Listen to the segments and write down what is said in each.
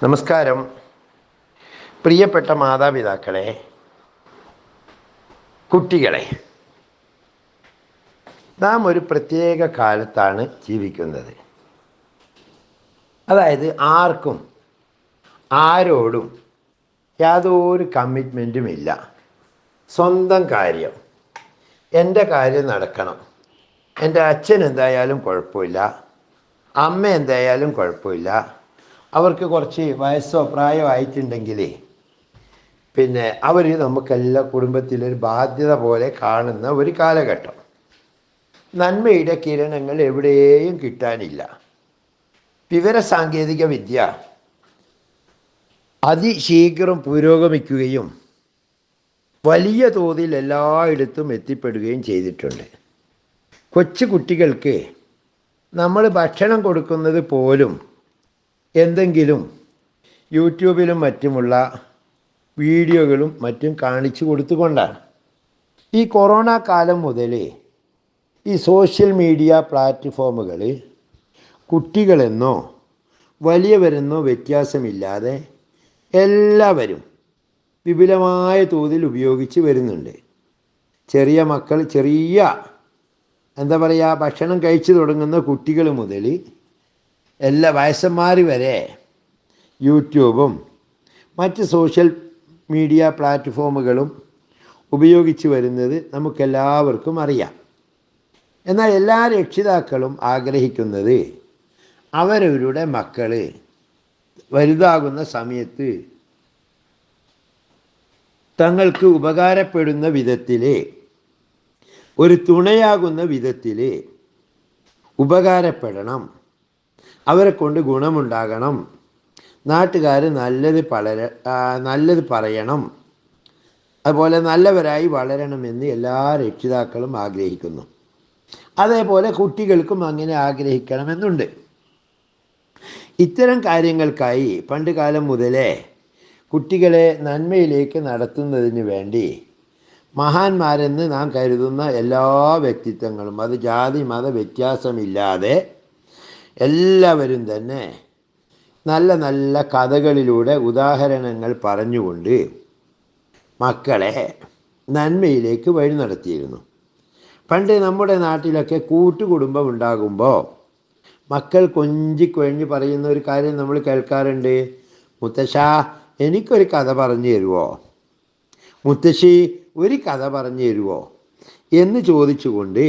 നമസ്കാരം. പ്രിയപ്പെട്ട മാതാപിതാക്കളെ, കുട്ടികളെ, നാം ഒരു പ്രത്യേക കാലത്താണ് ജീവിക്കുന്നത്. അതായത് ആർക്കും ആരോടും യാതൊരു കമ്മിറ്റ്മെൻറ്റുമില്ല. സ്വന്തം കാര്യം, എൻ്റെ കാര്യം നടക്കണം. എൻ്റെ അച്ഛൻ എന്തായാലും കുഴപ്പമില്ല, അമ്മ എന്തായാലും കുഴപ്പമില്ല. അവർക്ക് കുറച്ച് വയസ്സോ പ്രായമോ ആയിട്ടുണ്ടെങ്കിൽ പിന്നെ അവർ നമുക്കെല്ലാം കുടുംബത്തിലൊരു ബാധ്യത പോലെ കാണുന്ന ഒരു കാലഘട്ടം. നന്മയുടെ കിരണങ്ങൾ എവിടെയും കിട്ടാനില്ല. വിവരസാങ്കേതിക വിദ്യ അതിശീഘ്രം പുരോഗമിക്കുകയും വലിയ തോതിൽ എല്ലായിടത്തും എത്തിപ്പെടുകയും ചെയ്തിട്ടുണ്ട്. കൊച്ചു കുട്ടികൾക്ക് നമ്മൾ ഭക്ഷണം കൊടുക്കുന്നത് പോലും എന്തെങ്കിലും യൂട്യൂബിലും മറ്റുമുള്ള വീഡിയോകളും മറ്റും കാണിച്ചു കൊടുത്തുകൊണ്ടാണ്. ഈ കൊറോണ കാലം മുതൽ ഈ സോഷ്യൽ മീഡിയ പ്ലാറ്റ്ഫോമുകൾ കുട്ടികളെന്നോ വലിയവരെന്നോ വ്യത്യാസമില്ലാതെ എല്ലാവരും വിപുലമായ തോതിൽ ഉപയോഗിച്ച് വരുന്നുണ്ട്. ചെറിയ മക്കൾ, ഭക്ഷണം കഴിച്ചു തുടങ്ങുന്ന കുട്ടികൾ മുതൽ എല്ലാ വയസ്സന്മാർ വരെ യൂട്യൂബും മറ്റ് സോഷ്യൽ മീഡിയ പ്ലാറ്റ്ഫോമുകളും ഉപയോഗിച്ച് വരുന്നത് നമുക്കെല്ലാവർക്കും അറിയാം. എന്നാൽ എല്ലാ രക്ഷിതാക്കളും ആഗ്രഹിക്കുന്നത് അവരവരുടെ മക്കൾ വലുതാകുന്ന സമയത്ത് തങ്ങൾക്ക് ഉപകാരപ്പെടുന്ന വിധത്തിൽ, ഒരു തുണയാകുന്ന വിധത്തിൽ ഉപകാരപ്പെടണം, അവരെ കൊണ്ട് ഗുണമുണ്ടാകണം, നാട്ടുകാർ നല്ലത് പറയണം, അതുപോലെ നല്ലവരായി വളരണമെന്ന് എല്ലാ രക്ഷിതാക്കളും ആഗ്രഹിക്കുന്നു. അതേപോലെ കുട്ടികൾക്കും അങ്ങനെ ആഗ്രഹിക്കണമെന്നുണ്ട്. ഇത്തരം കാര്യങ്ങൾക്കായി പണ്ട് കാലം മുതലേ കുട്ടികളെ നന്മയിലേക്ക് നടത്തുന്നതിന് വേണ്ടി മഹാന്മാരെന്ന് നാം കരുതുന്ന എല്ലാ വ്യക്തിത്വങ്ങളും, അത് ജാതി മത വ്യത്യാസമില്ലാതെ എല്ലാവരും തന്നെ നല്ല നല്ല കഥകളിലൂടെ ഉദാഹരണങ്ങൾ പറഞ്ഞുകൊണ്ട് മക്കളെ നന്മയിലേക്ക് വഴി നടത്തിയിരുന്നു. പണ്ട് നമ്മുടെ നാട്ടിലൊക്കെ കൂട്ടുകുടുംബം ഉണ്ടാകുമ്പോൾ മക്കൾ കൊഞ്ചിക്കൊഴിഞ്ഞ് പറയുന്ന ഒരു കാര്യം നമ്മൾ കേൾക്കാറുണ്ട്. മുത്തശ്ശ, എനിക്കൊരു കഥ പറഞ്ഞു തരുമോ? മുത്തശ്ശി, ഒരു കഥ പറഞ്ഞു തരുമോ എന്ന് ചോദിച്ചുകൊണ്ട്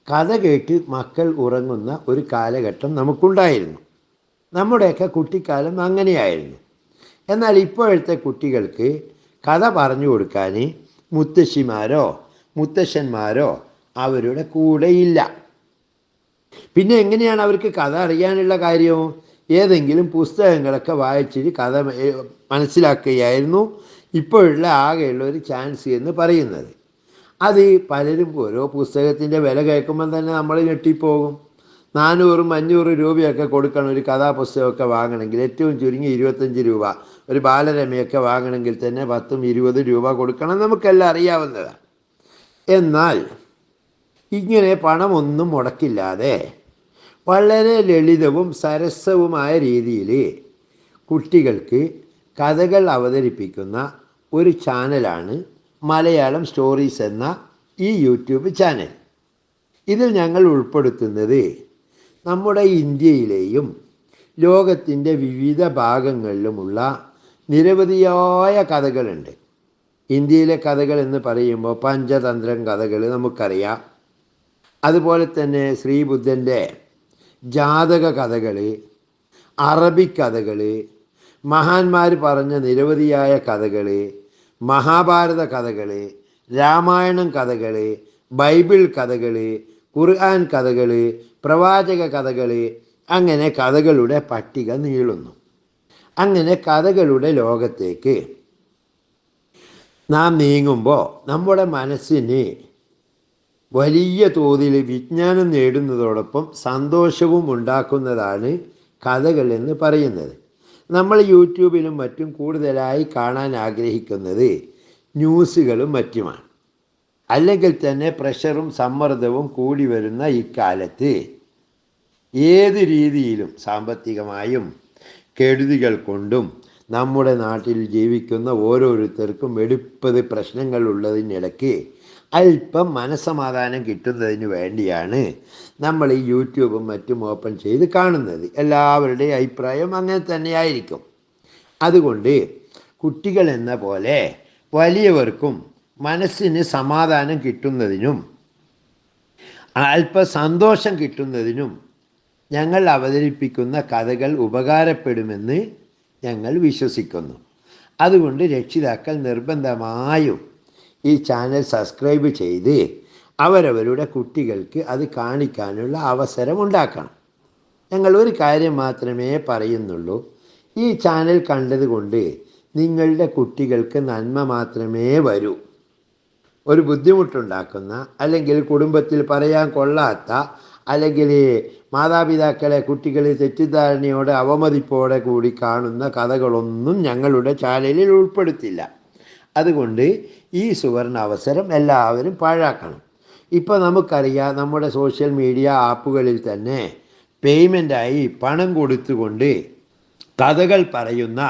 കഥ കേട്ട് മക്കൾ ഉറങ്ങുന്ന ഒരു കാലഘട്ടം നമുക്കുണ്ടായിരുന്നു. നമ്മുടെയൊക്കെ കുട്ടിക്കാലം അങ്ങനെയായിരുന്നു. എന്നാൽ ഇപ്പോഴത്തെ കുട്ടികൾക്ക് കഥ പറഞ്ഞു കൊടുക്കാൻ മുത്തശ്ശിമാരോ മുത്തശ്ശന്മാരോ അവരുടെ കൂടെയില്ല. പിന്നെ എങ്ങനെയാണ് അവർക്ക് കഥ അറിയാനുള്ള കാര്യം? ഏതെങ്കിലും പുസ്തകങ്ങളൊക്കെ വായിച്ചിട്ട് കഥ മനസ്സിലാക്കുകയായിരുന്നു ഇപ്പോഴുള്ള ആകെയുള്ള ഒരു ചാൻസ് എന്ന് പറയുന്നത്. അത് പലരും ഓരോ പുസ്തകത്തിൻ്റെ വില കേൾക്കുമ്പം തന്നെ നമ്മൾ ഞെട്ടിപ്പോകും. 400-500 രൂപയൊക്കെ കൊടുക്കണം ഒരു കഥാപുസ്തകമൊക്കെ വാങ്ങണമെങ്കിൽ. ഏറ്റവും ചുരുങ്ങി 25 രൂപ. ഒരു ബാലരമയൊക്കെ വാങ്ങണമെങ്കിൽ തന്നെ 10-20 രൂപ കൊടുക്കണം. നമുക്കെല്ലാം അറിയാവുന്നതാണ്. എന്നാൽ ഇങ്ങനെ പണമൊന്നും മുടക്കില്ലാതെ വളരെ ലളിതവും സരസവുമായ രീതിയിൽ കുട്ടികൾക്ക് കഥകൾ അവതരിപ്പിക്കുന്ന ഒരു ചാനലാണ് മലയാളം സ്റ്റോറീസ് എന്ന ഈ യൂട്യൂബ് ചാനൽ. ഇതിൽ ഞങ്ങൾ ഉൾപ്പെടുത്തുന്നത് നമ്മുടെ ഇന്ത്യയിലെയും ലോകത്തിൻ്റെ വിവിധ ഭാഗങ്ങളിലുമുള്ള നിരവധിയായ കഥകളുണ്ട്. ഇന്ത്യയിലെ കഥകൾ എന്ന് പറയുമ്പോൾ പഞ്ചതന്ത്രം കഥകൾ നമുക്കറിയാം. അതുപോലെ തന്നെ ശ്രീബുദ്ധൻ്റെ ജാതക കഥകൾ, അറബിക് കഥകൾ, മഹാന്മാർ പറഞ്ഞ നിരവധിയായ കഥകൾ, മഹാഭാരത കഥകൾ, രാമായണം കഥകൾ, ബൈബിൾ കഥകൾ, ഖുർആൻ കഥകൾ, പ്രവാചക കഥകൾ, അങ്ങനെ കഥകളുടെ പട്ടിക നീളുന്നു. അങ്ങനെ കഥകളുടെ ലോകത്തേക്ക് നാം നീങ്ങുമ്പോൾ നമ്മുടെ മനസ്സിന് വലിയ തോതിൽ വിജ്ഞാനം നേടുന്നതോടൊപ്പം സന്തോഷവും ഉണ്ടാക്കുന്നതാണ് കഥകൾ എന്ന് പറയുന്നത്. നമ്മൾ യൂട്യൂബിലും മറ്റും കൂടുതലായി കാണാൻ ആഗ്രഹിക്കുന്നത് ന്യൂസുകളും മറ്റുമാണ്. അല്ലെങ്കിൽ തന്നെ പ്രഷറും സമ്മർദ്ദവും കൂടി വരുന്ന ഇക്കാലത്ത് ഏത് രീതിയിലും സാമ്പത്തികമായും കെടുതികൾ കൊണ്ടും നമ്മുടെ നാട്ടിൽ ജീവിക്കുന്ന ഓരോരുത്തർക്കും എടുപ്പത് പ്രശ്നങ്ങൾ ഉള്ളതിനിടയ്ക്ക് അല്പം മനസ്സമാധാനം കിട്ടുന്നതിന് വേണ്ടിയാണ് നമ്മൾ ഈ യൂട്യൂബും മറ്റും ഓപ്പൺ ചെയ്ത് കാണുന്നത്. എല്ലാവരുടെയും അഭിപ്രായം അങ്ങനെ തന്നെയായിരിക്കും. അതുകൊണ്ട് കുട്ടികൾ എന്ന പോലെ വലിയവർക്കും മനസ്സിന് സമാധാനം കിട്ടുന്നതിനും അല്പ സന്തോഷം കിട്ടുന്നതിനും ഞങ്ങൾ അവതരിപ്പിക്കുന്ന കഥകൾ ഉപകാരപ്പെടുമെന്ന് ഞങ്ങൾ വിശ്വസിക്കുന്നു. അതുകൊണ്ട് രക്ഷിതാക്കൾ നിർബന്ധമായും ഈ ചാനൽ സബ്സ്ക്രൈബ് ചെയ്ത് അവരവരുടെ കുട്ടികൾക്ക് അത് കാണിക്കാനുള്ള അവസരം ഉണ്ടാക്കണം. ഞങ്ങൾ ഒരു കാര്യം മാത്രമേ പറയുന്നുള്ളൂ. ഈ ചാനൽ കണ്ടതുകൊണ്ട് നിങ്ങളുടെ കുട്ടികൾക്ക് നന്മ മാത്രമേ വരൂ. ഒരു ബുദ്ധിമുട്ടുണ്ടാക്കുന്ന, അല്ലെങ്കിൽ കുടുംബത്തിൽ പറയാൻ കൊള്ളാത്ത, അല്ലെങ്കിൽ മാതാപിതാക്കളെ കുട്ടികൾ തെറ്റിദ്ധാരണയോടെ അവമതിപ്പോടെ കൂടി കാണുന്ന കഥകളൊന്നും ഞങ്ങളുടെ ചാനലിൽ ഉൾപ്പെടുത്തില്ല. അതുകൊണ്ട് ഈ സുവർണ അവസരം എല്ലാവരും പാഴാക്കണം. ഇപ്പോൾ നമുക്കറിയാം, നമ്മുടെ സോഷ്യൽ മീഡിയ ആപ്പുകളിൽ തന്നെ പേയ്മെൻറ്റായി പണം കൊടുത്തുകൊണ്ട് കഥകൾ പറയുന്ന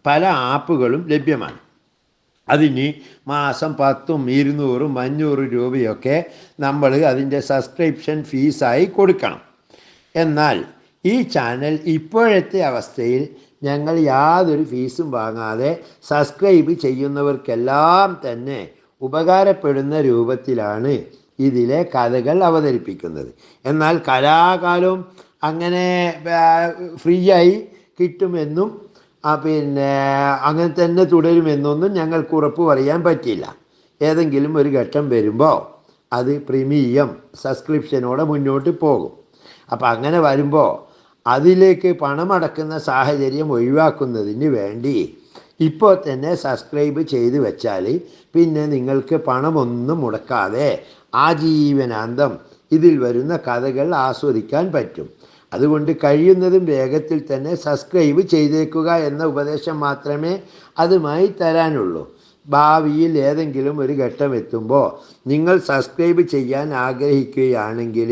പല ആപ്പുകളും ലഭ്യമാണ്. അതിന് മാസം 10ഉം 200ഉം 500 രൂപയൊക്കെ നമ്മൾ അതിൻ്റെ സബ്സ്ക്രിപ്ഷൻ ഫീസായി കൊടുക്കണം. എന്നാൽ ഈ ചാനൽ ഇപ്പോഴത്തെ അവസ്ഥയിൽ ഞങ്ങൾ യാതൊരു ഫീസും വാങ്ങാതെ സബ്സ്ക്രൈബ് ചെയ്യുന്നവർക്കെല്ലാം തന്നെ ഉപകാരപ്പെടുന്ന രൂപത്തിലാണ് ഇതിലെ കഥകൾ അവതരിപ്പിക്കുന്നത്. എന്നാൽ കലാകാലം അങ്ങനെ ഫ്രീ ആയി കിട്ടുമെന്നും അങ്ങനെ തന്നെ തുടരുമെന്നൊന്നും ഞങ്ങൾക്ക് ഉറപ്പ് പറയാൻ പറ്റില്ല. ഏതെങ്കിലും ഒരു ഘട്ടം വരുമ്പോൾ അത് പ്രീമിയം സബ്സ്ക്രിപ്ഷനോടെ മുന്നോട്ട് പോകും. അപ്പം അങ്ങനെ വരുമ്പോൾ അതിലേക്ക് പണമടക്കുന്ന സാഹചര്യം ഒഴിവാക്കുന്നതിന് വേണ്ടി ഇപ്പോൾ തന്നെ സബ്സ്ക്രൈബ് ചെയ്ത് വെച്ചാൽ പിന്നെ നിങ്ങൾക്ക് പണമൊന്നും മുടക്കാതെ ആജീവനാന്തം ഇതിൽ വരുന്ന കഥകൾ ആസ്വദിക്കാൻ പറ്റും. അതുകൊണ്ട് കഴിയുന്നതും വേഗത്തിൽ തന്നെ സബ്സ്ക്രൈബ് ചെയ്തേക്കുക എന്ന ഉപദേശം മാത്രമേ അതുമായി തരാനുള്ളൂ. ഭാവിയിൽ ഏതെങ്കിലും ഒരു ഘട്ടം എത്തുമ്പോൾ നിങ്ങൾ സബ്സ്ക്രൈബ് ചെയ്യാൻ ആഗ്രഹിക്കുകയാണെങ്കിൽ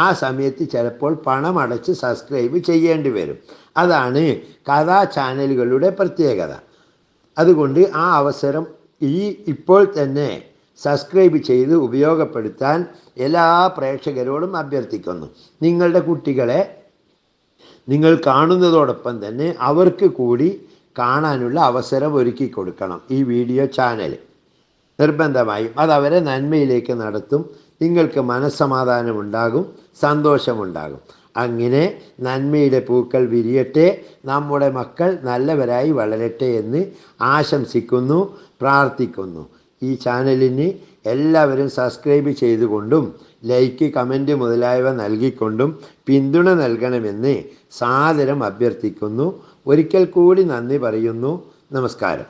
ആ സമയത്ത് ചിലപ്പോൾ പണമടച്ച് സബ്സ്ക്രൈബ് ചെയ്യേണ്ടി വരും. അതാണ് കഥാ ചാനലുകളുടെ പ്രത്യേകത. അതുകൊണ്ട് ആ അവസരം ഇപ്പോൾ തന്നെ സബ്സ്ക്രൈബ് ചെയ്ത് ഉപയോഗപ്പെടുത്താൻ എല്ലാ പ്രേക്ഷകരോടും അഭ്യർത്ഥിക്കുന്നു. നിങ്ങളുടെ കുട്ടികളെ നിങ്ങൾ കാണുന്നതോടൊപ്പം തന്നെ അവർക്ക് കൂടി കാണാനുള്ള അവസരം ഒരുക്കി കൊടുക്കണം ഈ വീഡിയോ ചാനൽ. നിർബന്ധമായും അതവരെ നന്മയിലേക്ക് നടത്തും. നിങ്ങൾക്ക് മനസ്സമാധാനമുണ്ടാകും, സന്തോഷമുണ്ടാകും. അങ്ങനെ നന്മയുടെ പൂക്കൾ വിരിയട്ടെ, നമ്മുടെ മക്കൾ നല്ലവരായി വളരട്ടെ എന്ന് ആശംസിക്കുന്നു, പ്രാർത്ഥിക്കുന്നു. ഈ ചാനലിന് എല്ലാവരും സബ്സ്ക്രൈബ് ചെയ്തുകൊണ്ടും ലൈക്ക്, കമൻറ്റ് മുതലായവ നൽകിക്കൊണ്ടും പിന്തുണ നൽകണമെന്ന് സാദരം അഭ്യർത്ഥിക്കുന്നു. ഒരിക്കൽ കൂടി നന്ദി പറയുന്നു. നമസ്കാരം.